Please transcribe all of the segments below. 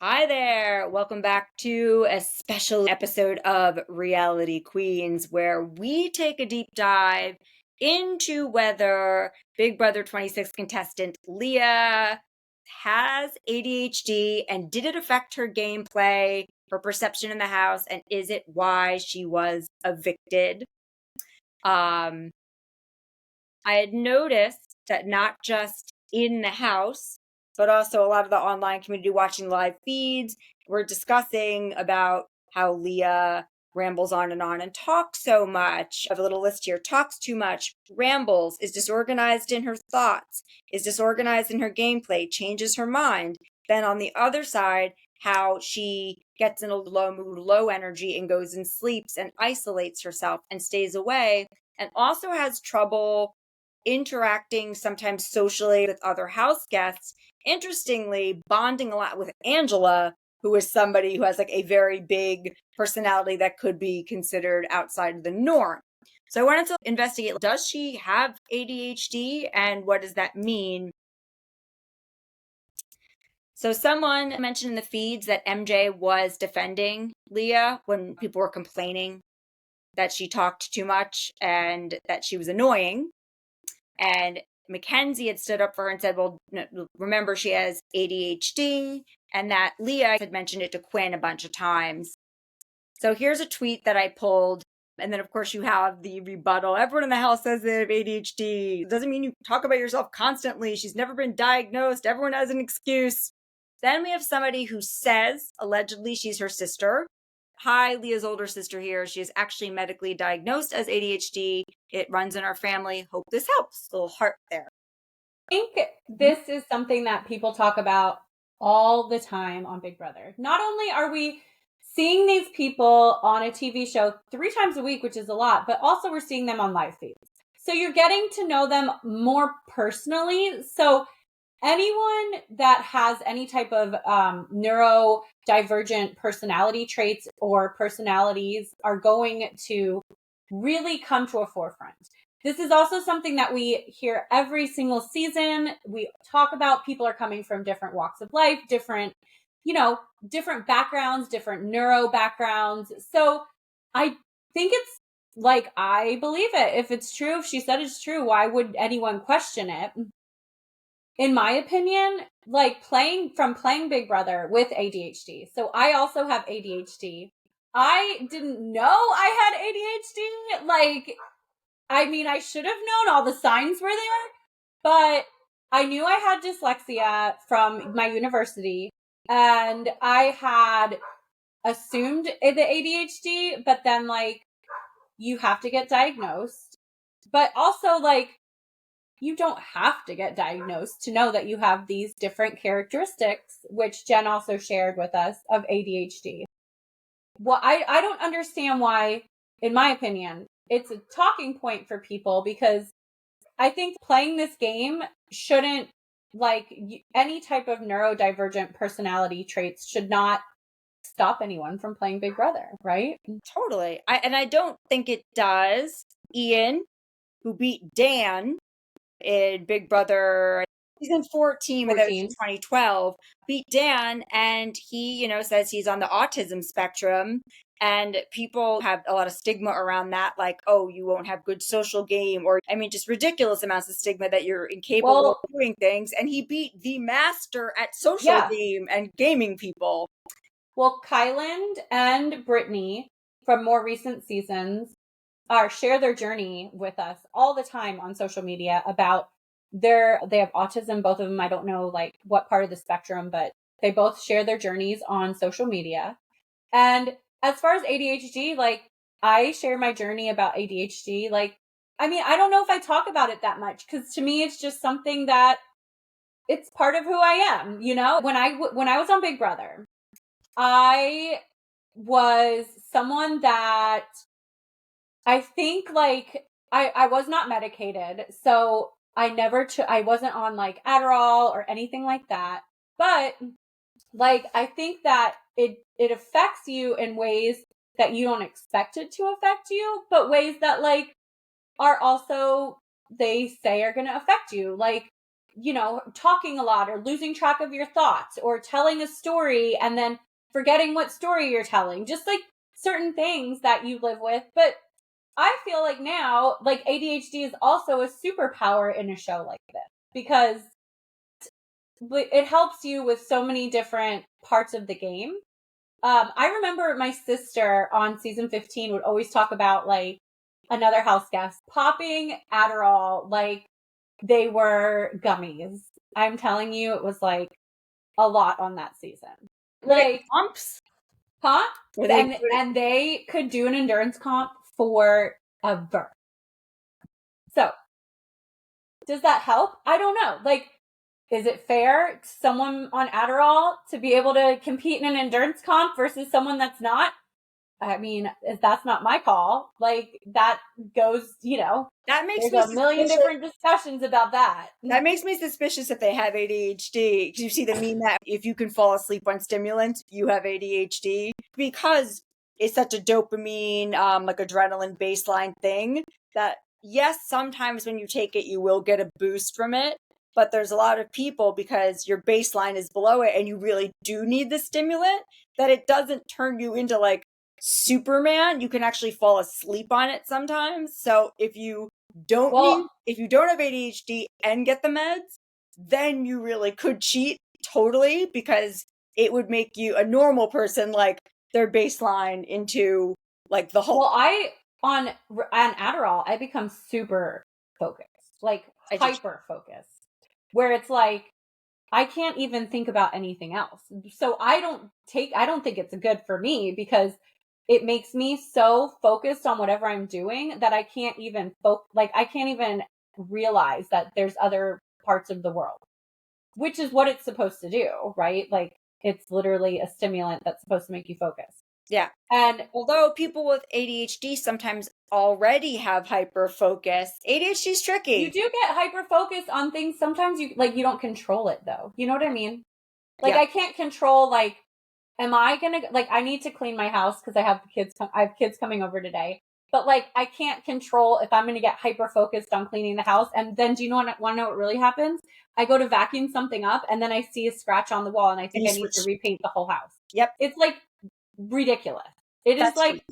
Hi there. Welcome back to a special episode of Reality Queens, where we take a deep dive into whether Big Brother 26 contestant Leah has ADHD and did it affect her gameplay, her perception in the house, and is it why she was evicted? Um, I had noticed that not just in the house, but also a lot of the online community watching live feeds were discussing about how Leah rambles on and talks so much. I have a little list here. Talks too much, rambles, is disorganized in her thoughts, is disorganized in her gameplay, changes her mind. Then on the other side, how she gets in a low mood, low energy, and goes and sleeps and isolates herself and stays away, and also has trouble interacting sometimes socially with other house guests. Interestingly, bonding a lot with Angela, who is somebody who has like a very big personality that could be considered outside of the norm. So I wanted to investigate, does she have ADHD and what does that mean? So someone mentioned in the feeds that MJ was defending Leah when people were complaining that she talked too much and that she was annoying. And Mackenzie had stood up for her and said, well, remember, she has ADHD, and that Leah had mentioned it to Quinn a bunch of times. So here's a tweet that I pulled. And then, of course, you have the rebuttal. Everyone in the house says they have ADHD. It doesn't mean you talk about yourself constantly. She's never been diagnosed. Everyone has an excuse. Then we have somebody who says, allegedly, she's her sister. Hi, Leah's older sister here. She is actually medically diagnosed as ADHD. It runs in our family. Hope this helps. A little heart there. I think this is something that people talk about all the time on Big Brother. Not only are we seeing these people on a TV show 3 times a week, which is a lot, but also we're seeing them on live feeds. So you're getting to know them more personally. So anyone that has any type of neurodivergent personality traits or personalities are going to really come to a forefront. This is also something that we hear every single season. We talk about people are coming from different walks of life, different backgrounds, different neuro backgrounds. So I think it's like, I believe it. If it's true, if she said it's true, why would anyone question it? In my opinion, like playing Big Brother with ADHD. So I also have ADHD. I didn't know I had ADHD. I should have known all the signs were there, but I knew I had dyslexia from my university and I had assumed the ADHD, but then you have to get diagnosed. But also you don't have to get diagnosed to know that you have these different characteristics, which Jenn also shared with us, of ADHD. Well, I don't understand why, in my opinion, it's a talking point for people, because I think playing this game shouldn't, any type of neurodivergent personality traits should not stop anyone from playing Big Brother, right? Totally. I don't think it does. Ian, who beat Dan in Big Brother season 14, but that was in 14. 2012, beat Dan, and he, says he's on the autism spectrum. And people have a lot of stigma around that, like, oh, you won't have good social game, or just ridiculous amounts of stigma that you're incapable Well, of doing things. And he beat the master at social yeah. game and gaming people. Well, Kyland and Brittany from more recent seasons share their journey with us all the time on social media about they have autism, both of them. I don't know what part of the spectrum, but they both share their journeys on social media. And as far as ADHD, I share my journey about ADHD. I don't know if I talk about it that much, because to me it's just something that it's part of who I am. When I was on Big Brother, I was someone that I think I was not medicated. So I wasn't on Adderall or anything like that. But I think that it affects you in ways that you don't expect it to affect you, but ways that are also, they say, are going to affect you. talking a lot or losing track of your thoughts or telling a story and then forgetting what story you're telling, just like certain things that you live with. But I feel like now, like ADHD is also a superpower in a show like this because it helps you with so many different parts of the game. I remember my sister on season 15 would always talk about like another house guest popping Adderall like they were gummies. I'm telling you, it was like a lot on that season. Were they Like, comps? huh? Were they? And they could do an endurance comp forever. So, does that help? I don't know. Like, is it fair to someone on Adderall to be able to compete in an endurance comp versus someone that's not? I mean, if that's not my call, like that goes, That makes there's me a million suspicious. different discussions about that. That makes me suspicious if they have ADHD. Because you see the meme that if you can fall asleep on stimulants, you have ADHD. Because it's such a dopamine, like adrenaline baseline thing that, yes, sometimes when you take it, you will get a boost from it. But there's a lot of people, because your baseline is below it and you really do need the stimulant, that it doesn't turn you into like Superman. You can actually fall asleep on it sometimes. So if you Well, if you don't have ADHD and get the meds, then you really could cheat totally, because it would make you a normal person, like their baseline into like the well, Hulk. on Adderall, I become super focused, like I just hyper focused, where it's like I can't even think about anything else. So I don't think it's good for me because it makes me so focused on whatever I'm doing that I can't even I can't even realize that there's other parts of the world, which is what it's supposed to do, right? Like it's literally a stimulant that's supposed to make you focus. yeah. And Although people with ADHD sometimes already have hyper focus, ADHD is you tricky. do get hyper focused on things. Sometimes you don't control it though. You know what I mean? Like Yeah. I can't control am I gonna I need to clean my house because I have kids coming over today. But like I can't control if I'm gonna get hyper focused on cleaning the house. And then do you want to know what really happens? I go to vacuum something up and then I see a scratch on the wall and I And think you I need to switch. repaint the whole house. Yep. It's like ridiculous. It is That's true. like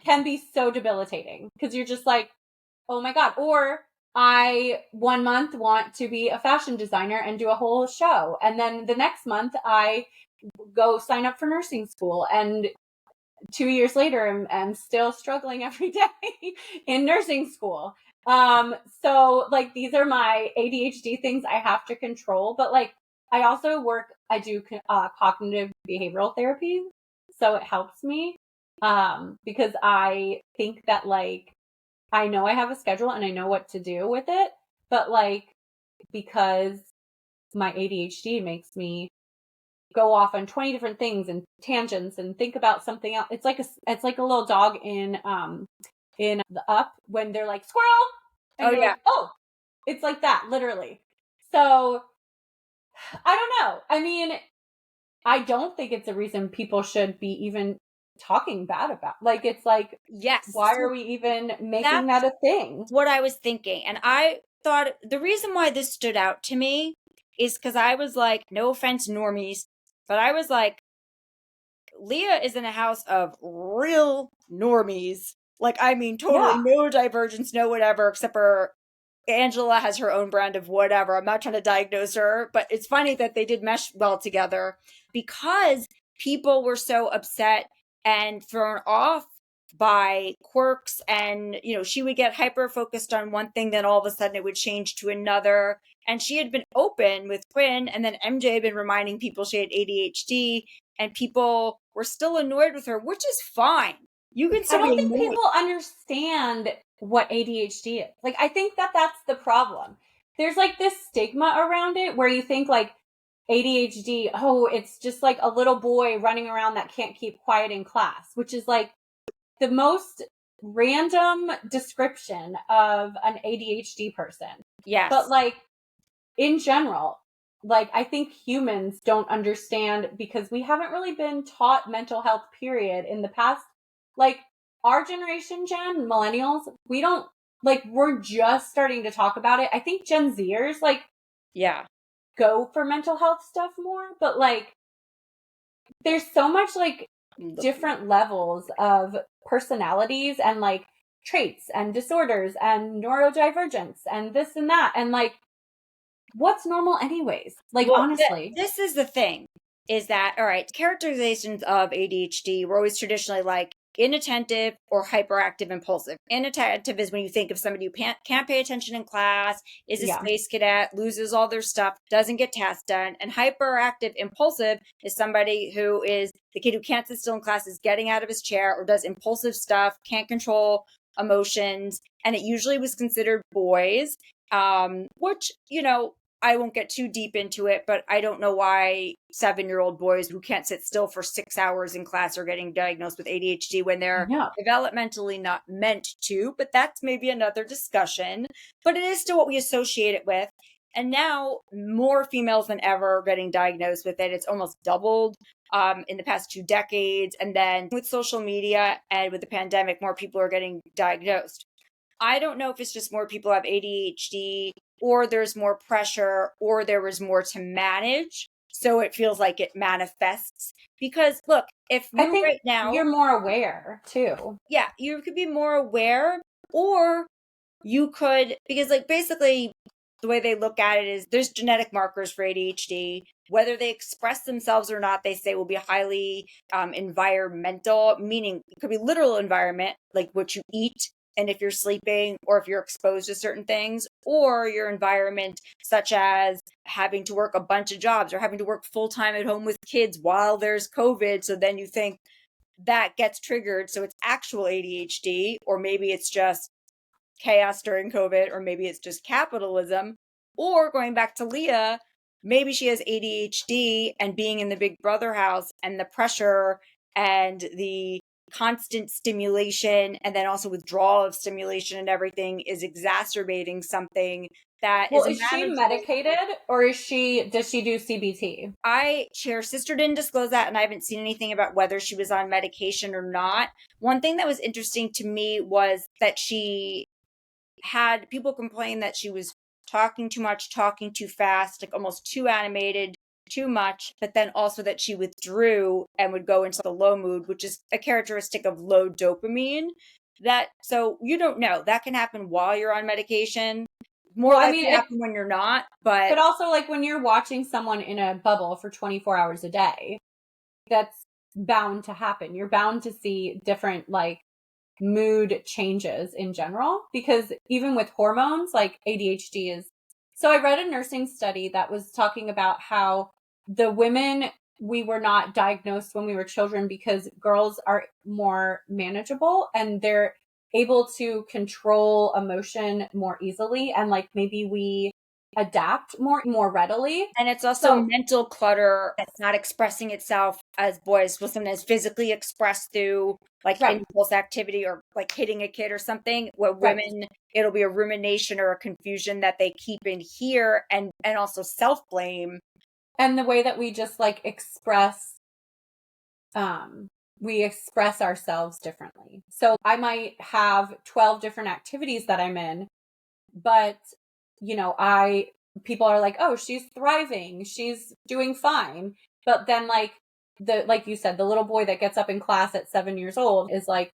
can be so debilitating because you're just like, oh my God. Or I 1 month want to be a fashion designer and do a whole show. And then the next month I go sign up for nursing school. And 2 years later, I'm still struggling every day in nursing school. So like these are my ADHD things I have to control. But like I also I do cognitive behavioral therapy. So it helps me because I think that like I know I have a schedule and I know what to do with it, but like because my ADHD makes me go off on 20 different things and tangents and think about something else. It's like a little dog in the Up when they're like squirrel Oh and you're yeah. like, "Oh, it's like that literally." So, I don't know. I mean, I don't think it's a reason people should be even talking bad about. Like it's like Yes. why are So we even making that's that a thing? what I was thinking. And I thought the reason why this stood out to me is because I was like, no offense, normies, but I was like, Leah is in a house of real normies. Like, I mean, totally Yeah. no divergence, no whatever, except for Angela has her own brand of whatever. I'm not trying to diagnose her, but it's funny that they did mesh well together because people were so upset and thrown off by quirks. And she would get hyper focused on one thing, then all of a sudden it would change to another. And she had been open with Quinn, and then MJ had been reminding people she had ADHD, and people were still annoyed with her, which is fine. You can I still be don't think annoyed. people understand what ADHD is. Like, I think that that's the problem. There's like this stigma around it where you think like ADHD, oh, it's just like a little boy running around that can't keep quiet in class, which is like the most random description of an ADHD person. But Yes. like in general, like I think humans don't understand because we haven't really been taught mental health period in the past. Like our generation, Jen, millennials, we don't we're just starting to talk about it. I think Gen Zers, like Yeah. go for mental health stuff more, but like there's so much like different levels of personalities and like traits and disorders and neurodivergence and this and that, and like what's normal anyways, like Well, honestly. this is the thing, is that, all right, characterizations of ADHD were always traditionally like inattentive or hyperactive impulsive. Inattentive is when you think of somebody who can't pay attention in class, is a Yeah. space cadet, loses all their stuff, doesn't get tasks done. And hyperactive impulsive is somebody who is the kid who can't sit still in class, is getting out of his chair or does impulsive stuff, can't control emotions. And it usually was considered boys, which, you know, I won't get too deep into it, but I don't know why 7-year-old boys who can't sit still for 6 hours in class are getting diagnosed with ADHD when they're No. developmentally not meant to, but that's maybe another discussion. But it is still what we associate it with. And now more females than ever are getting diagnosed with it. It's almost doubled in the past 2 decades. And then with social media and with the pandemic, more people are getting diagnosed. I don't know if it's just more people have ADHD or there's more pressure or there was more to manage. So it feels like it manifests. Because look, if I you think right now, you're more aware too. yeah, you could be more aware, or you could, because like basically the way they look at it is there's genetic markers for ADHD. Whether they express themselves or not, they say will be highly environmental, meaning it could be literal environment, like what you eat and if you're sleeping or if you're exposed to certain things, or your environment, such as having to work a bunch of jobs or having to work full time at home with kids while there's COVID. So then you think that gets triggered. So it's actual ADHD, or maybe it's just chaos during COVID, or maybe it's just capitalism. Or going back to Leah, maybe she has ADHD and being in the Big Brother house and the pressure and the constant stimulation and then also withdrawal of stimulation and everything is exacerbating something that Well, is is she manageable. medicated or does she do CBT? Her sister didn't disclose that, and I haven't seen anything about whether she was on medication or not. One thing that was interesting to me was that she had people complain that she was talking too much, talking too fast, like almost too animated, too much, but then also that she withdrew and would go into the low mood, which is a characteristic of low dopamine. That, so you don't know. That can happen while you're on medication. More Well, I likely mean, to happen when you're not, but but also like when you're watching someone in a bubble for 24 hours a day, that's bound to happen. You're bound to see different like mood changes in general, because even with hormones, like ADHD is. So I read a nursing study that was talking about how the women, we were not diagnosed when we were children because girls are more manageable and they're able to control emotion more easily, and like maybe we adapt more readily. and it's also So mental clutter that's not expressing itself as boys will sometimes physically express through like right, impulse activity or like hitting a kid or something. Where right. women, it'll be a rumination or a confusion that they keep in here, and also self blame. And the way that we just like um we express ourselves differently. So I might have 12 different activities that I'm in, but you know, people are like, "Oh, she's thriving. She's doing fine." But then like you said, the little boy that gets up in class at 7 years old is like,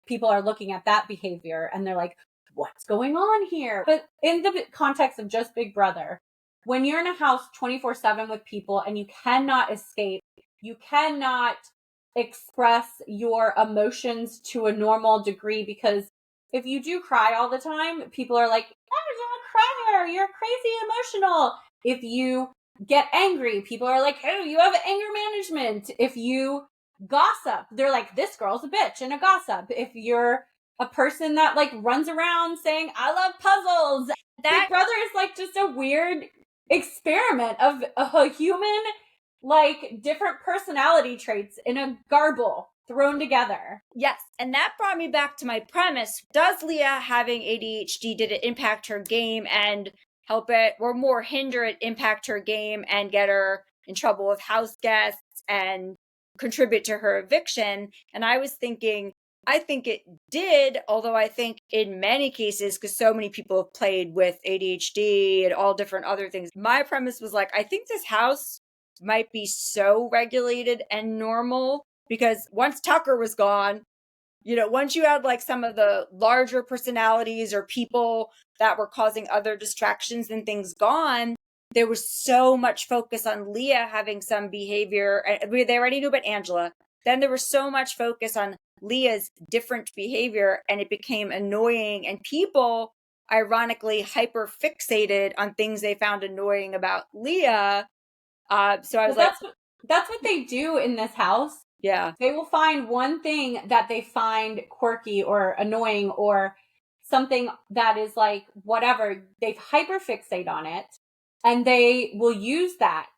people are looking at that behavior and they're like, "What's going on here?" But in the context of just Big Brother, when you're in a house 24/7 with people and you cannot escape, you cannot express your emotions to a normal degree, because if you do cry all the time, people are like, "Oh, you're a crier, you're crazy emotional." If you get angry, people are like, "Oh, you have anger management." If you gossip, they're like, "This girl's a bitch and a gossip." If you're a person that like runs around saying, "I love puzzles," Big That, Brother is like just a weird experiment of a human, like different personality traits in a garble thrown together. yes, and that brought me back to my premise. Does Leah having ADHD, did it impact her game and help it, or more hinder it, impact her game and get her in trouble with house guests and contribute to her eviction? And I was thinking I think it did, although I think in many cases, because so many people have played with ADHD and all different other things, my premise was like, I think this house might be so regulated and normal because once Tucker was gone, once you had like some of the larger personalities or people that were causing other distractions and things gone, there was so much focus on Leah having some behavior. They already knew about Angela. Then there was so much focus on Leah's different behavior, and it became annoying. And people, ironically, hyper fixated on things they found annoying about Leah. So I was like, that's what they do in this house. yeah. They will find one thing that they find quirky or annoying or something that is like whatever. They hyper fixate on it, and they will use that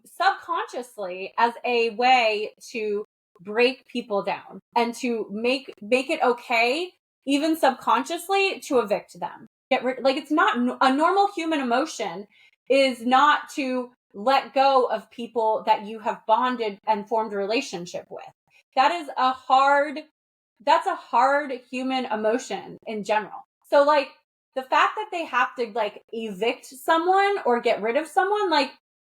subconsciously as a way to break people down and to make it okay, even subconsciously, to evict them. Like, it's not a normal human emotion is not to let go of people that you have bonded and formed a relationship with. That's a hard human emotion in general. So like the fact that they have to like evict someone or get rid of someone, like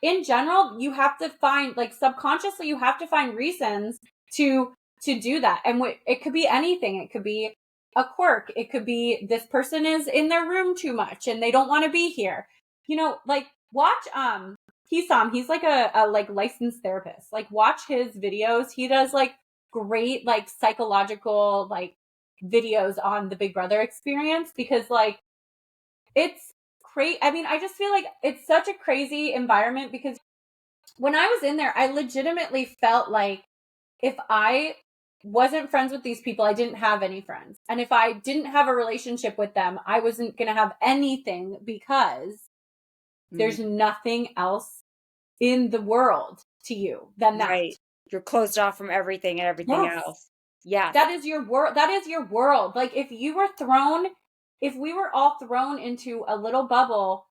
in general, you have to find, like, subconsciously, you have to find reasons to do that. And it could be anything. It could be a quirk. It could be this person is in their room too much and they don't want to be here. Like watch, he's like a like licensed therapist. Like watch his videos. He does like great, like psychological, like videos on the Big Brother experience because like it's crazy. I mean, I just feel like it's such a crazy environment because when I was in there, I legitimately felt like if I wasn't friends with these people, I didn't have any friends. And if I didn't have a relationship with them, I wasn't going to have anything because there's nothing else in the world to you than that. Right. You're closed off from everything and everything else. Yeah. That is your world. That is your world. Like if we were all thrown into a little bubble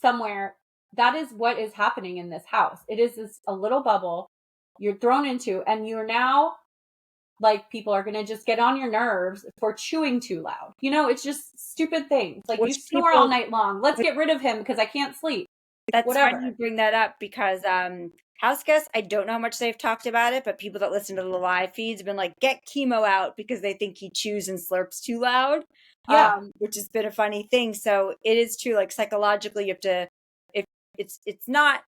somewhere, that is what is happening in this house. It is a little bubble you're thrown into, and you're now like, people are going to just get on your nerves for chewing too loud. It's just stupid things. Like, you snore all night long. Let's get rid of him because I can't sleep. That's whatever. funny you bring that up because house guests, I don't know how much they've talked about it, but people that listen to the live feeds have been like, get chemo out because they think he chews and slurps too loud. Yeah. Which has been a funny thing. So it is true, like psychologically, you have to, if it's not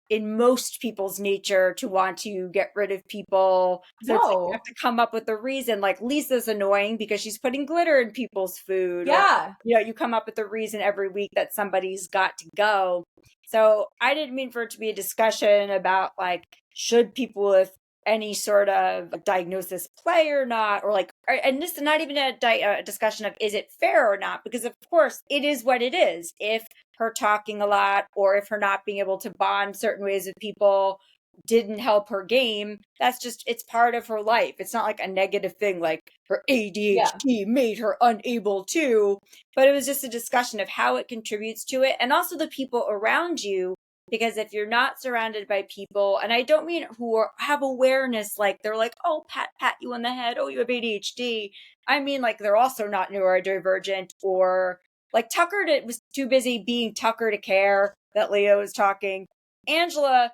in most people's nature to want to get rid of people. So it's like you have to come up with a reason. Like Lisa's annoying because she's putting glitter in people's food. Yeah. Or, you come up with a reason every week that somebody's got to go. So I didn't mean for it to be a discussion about like, should people with any sort of diagnosis play or not, or like, and this is not even a discussion of is it fair or not, because of course it is what it is. If her talking a lot or if her not being able to bond certain ways with people didn't help her game, that's just, it's part of her life. It's not like a negative thing like her ADHD made her unable to, but it was just a discussion of how it contributes to it and also the people around you. Because if you're not surrounded by people, and I don't mean who have awareness, like they're like, oh, pat you on the head, oh, you have ADHD. I mean, like they're also not neurodivergent, or like Tucker was too busy being Tucker to care that Leah was talking. Angela,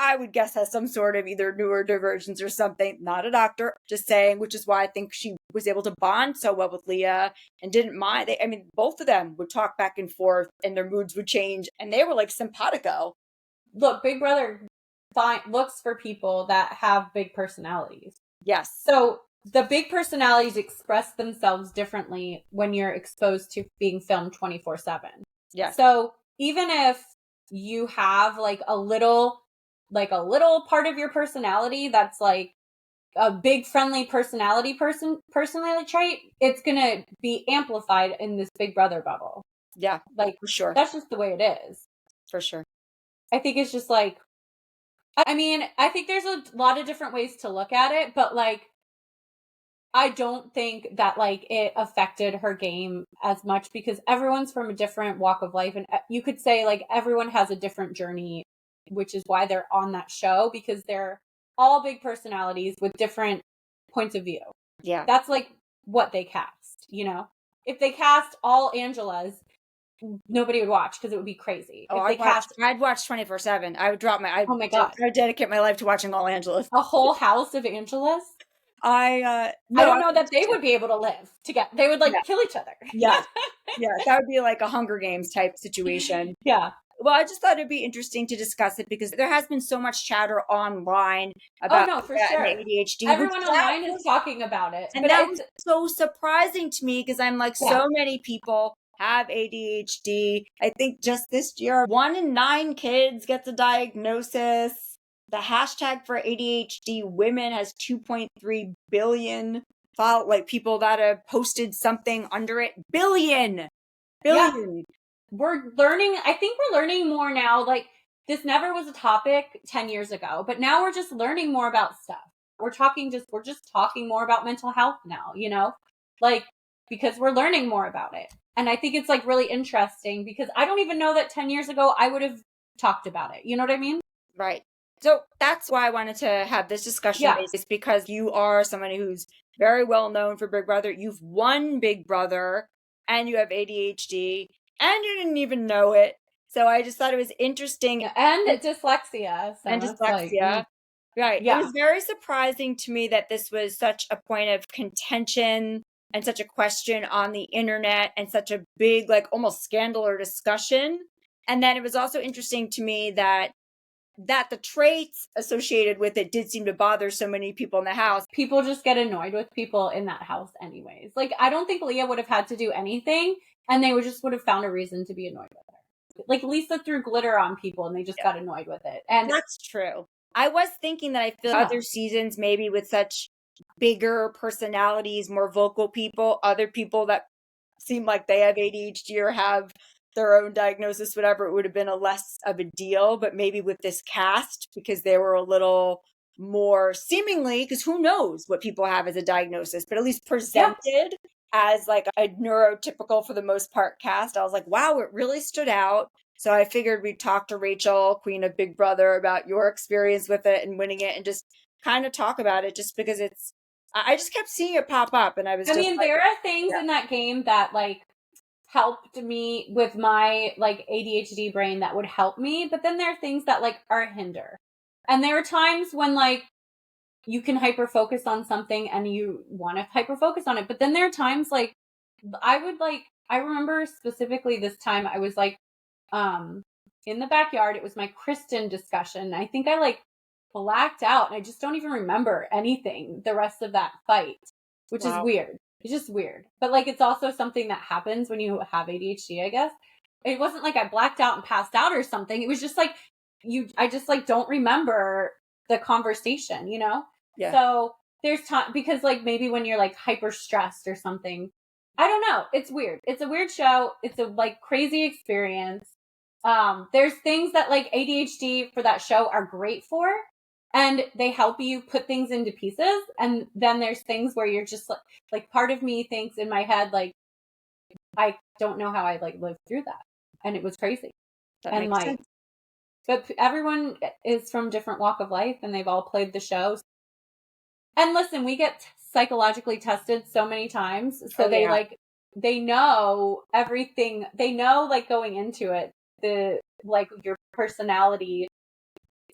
I would guess, has some sort of either neurodivergence or something. Not a doctor, just saying, which is why I think she was able to bond so well with Leah and didn't mind. Both of them would talk back and forth and their moods would change and they were like simpatico. Look, Big Brother looks for people that have big personalities. Yes. So the big personalities express themselves differently when you're exposed to being filmed 24/7. Yes. So even if you have like a little part of your personality that's like a big friendly personality trait, it's gonna be amplified in this Big Brother bubble. Yeah, like for sure. That's just the way it is. For sure. I think it's just like, I mean, I think there's a lot of different ways to look at it, but like, I don't think that like it affected her game as much because everyone's from a different walk of life. And you could say like everyone has a different journey, which is why they're on that show, because they're all big personalities with different points of view. Yeah. That's like what they cast, you know? If they cast all Angelas, nobody would watch because it would be crazy. Oh, If they cast, I'd watch 24/7. I would oh my God, I would dedicate my life to watching all Angelas. a whole house of Angelas, I I no, I don't know that they would be able to live together. They would yeah, like kill each other. yes, yes. That would be like a Hunger Games type situation. Yeah. Well, I just thought it'd be interesting to discuss it because there has been so much chatter online Oh about no, for that and sure. ADHD, which Everyone that online is was talking about it, and but that it's was so surprising to me because I'm like, yeah, so many people have ADHD. I think just this year, 1 in 9 kids gets a diagnosis. The hashtag for ADHD women has 2.3 billion like people that have posted something under it. Billion, yeah. billion. We're learning. I think we're learning more now. Like this never was a topic 10 years ago, but now we're just learning more about stuff. We're just talking more about mental health now, you know, like because we're learning more about it. And I think it's like really interesting because I don't even know that 10 years ago I would have talked about it. You know what I mean? Right. So that's why I wanted to have this discussion Yeah. is because you are somebody who's very well known for Big Brother. You've won Big Brother and you have ADHD and you didn't even know it. So I just thought it was interesting Yeah. And dyslexia. and So it's like, dyslexia. Right. It yeah. was very surprising to me that this was such a point of contention and such a question on the internet and such a big, like almost scandal or discussion. And then it was also interesting to me that the traits associated with it did seem to bother so many people in the house. People just get annoyed with people in that house anyways. Like I don't think Leah would have had to do anything and they would have found a reason to be annoyed with her. Like Lisa threw glitter on people and they just got annoyed with it. And That's true. I was thinking that I feel yeah. other seasons, maybe with such bigger personalities, more vocal people, other people that seem like they have ADHD or have their own diagnosis, whatever, it would have been a less of a deal. But maybe with this cast, because they were a little more seemingly, because who knows what people have as a diagnosis, but at least Yeah. presented as like a neurotypical for the most part cast. I was like, wow, it really stood out. So I figured we'd talk to Rachel, Queen of Big Brother, about your experience with it and winning it and just kind of talk about it just because I just kept seeing it pop up and I was I just mean, like, there are things yeah, in that game that like helped me with my like ADHD brain that would help me, but then there are things that like are a hinder. And there are times when like you can hyper focus on something and you want to hyper focus on it. But then there are times like I remember specifically this time I was like, in the backyard. It was my Kristen discussion. I think I like blacked out and I just don't even remember anything the rest of that fight, which is wow. weird. It's just weird. But like, it's also something that happens when you have ADHD, I guess. It wasn't like I blacked out and passed out or something. It was just like, I just like don't remember the conversation, you know? Yeah. So there's time because like maybe when you're like hyper stressed or something, I don't know. It's weird. It's a weird show. It's a like crazy experience. There's things that like ADHD for that show are great for, and they help you put things into pieces. And then there's things where you're just like part of me thinks in my head, like, I don't know how I like lived through that. And it was crazy. That And makes like, sense. but everyone is from different walk of life and they've all played the shows. And listen, we get psychologically tested so many times. So Oh they yeah. like, they know everything. They know like going into it, the like your personality.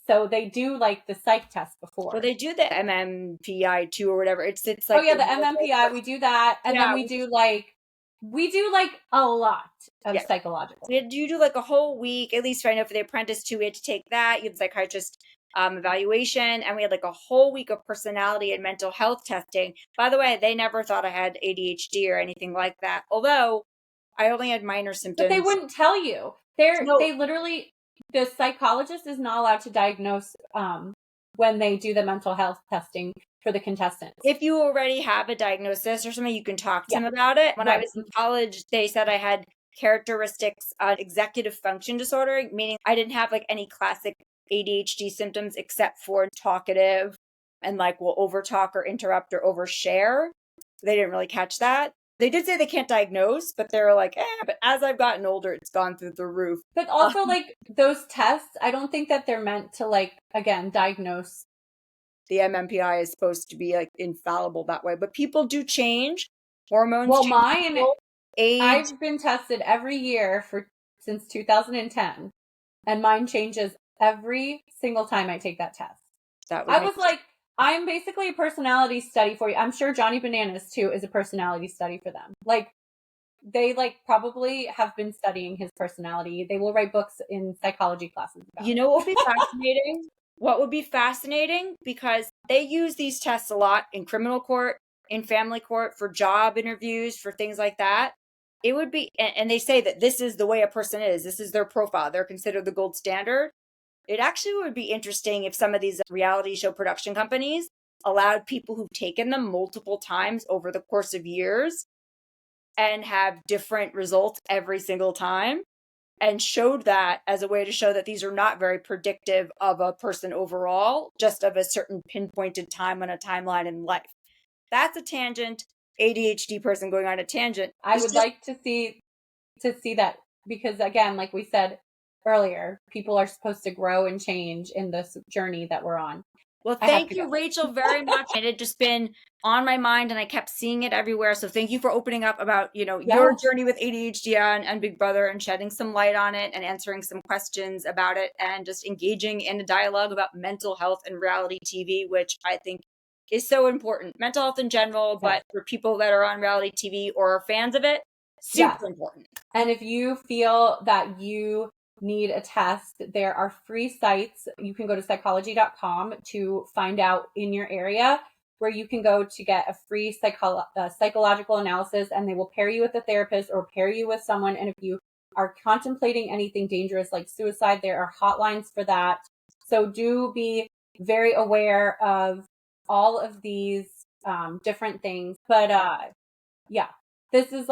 So they do like the psych test Well, before. they do the MMPI too or whatever. It's Oh like yeah, the the MMPI, we do that. And then yeah, we do like a lot of yeah. psychological. You do like a whole week, at least I know for the apprentice too, we had to take that. You had psychiatrist evaluation, and we had like a whole week of personality and mental health testing. By the way, they never thought I had ADHD or anything like that. Although I only had minor But they symptoms. wouldn't tell you. No, They literally, the psychologist is not allowed to diagnose when they do the mental health testing for the contestants. if you already have a diagnosis or something, you can talk to Yeah, them about it. When I right. was in college, they said I had characteristics executive function disorder, meaning I didn't have like any classic ADHD symptoms except for talkative and like will overtalk or interrupt or overshare. They didn't really catch that. They did say they can't diagnose, but they were like, but as I've gotten older, it's gone through the roof. But also like those tests, I don't think that they're meant to like, again, diagnose the MMPI is supposed to be like infallible that way. But people do change. Hormones Well, change. mine, Age. I've been tested every year since 2010, and mine changes every single time I take that test. I was like, I'm basically a personality study for you. I'm sure Johnny Bananas too is a personality study for them. Like, they probably have been studying his personality. They will write books in psychology classes about You know what would be fascinating? What would be fascinating? Because they use these tests a lot in criminal court, in family court, for job interviews, for things like that. It would be, and they say that this is the way a person is, this is their profile, they're considered the gold standard. It actually would be interesting if some of these reality show production companies allowed people who've taken them multiple times over the course of years and have different results every single time, and showed that as a way to show that these are not very predictive of a person overall, just of a certain pinpointed time on a timeline in life. That's a tangent. ADHD person going on a tangent. I would like to see that, because again, like we said earlier, people are supposed to grow and change in this journey that we're on. Well, thank you, Rachel, very much. It had just been on my mind and I kept seeing it everywhere. So thank you for opening up about, your journey with ADHD and Big Brother, and shedding some light on it and answering some questions about it, and just engaging in a dialogue about mental health and reality TV, which I think is so important. Mental health in general, but for people that are on reality TV or are fans of it, super important. And if you feel that you need a test, there are free sites. You can go to psychology.com to find out in your area where you can go to get a free psychological analysis, and they will pair you with a therapist or pair you with someone. And if you are contemplating anything dangerous like suicide, there are hotlines for that. So do be very aware of all of these different things. But yeah, this is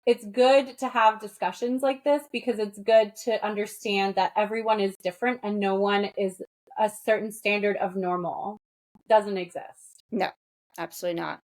it's good to have discussions like this, because it's good to understand that everyone is different and no one is a certain standard of normal. Doesn't exist. No, absolutely not.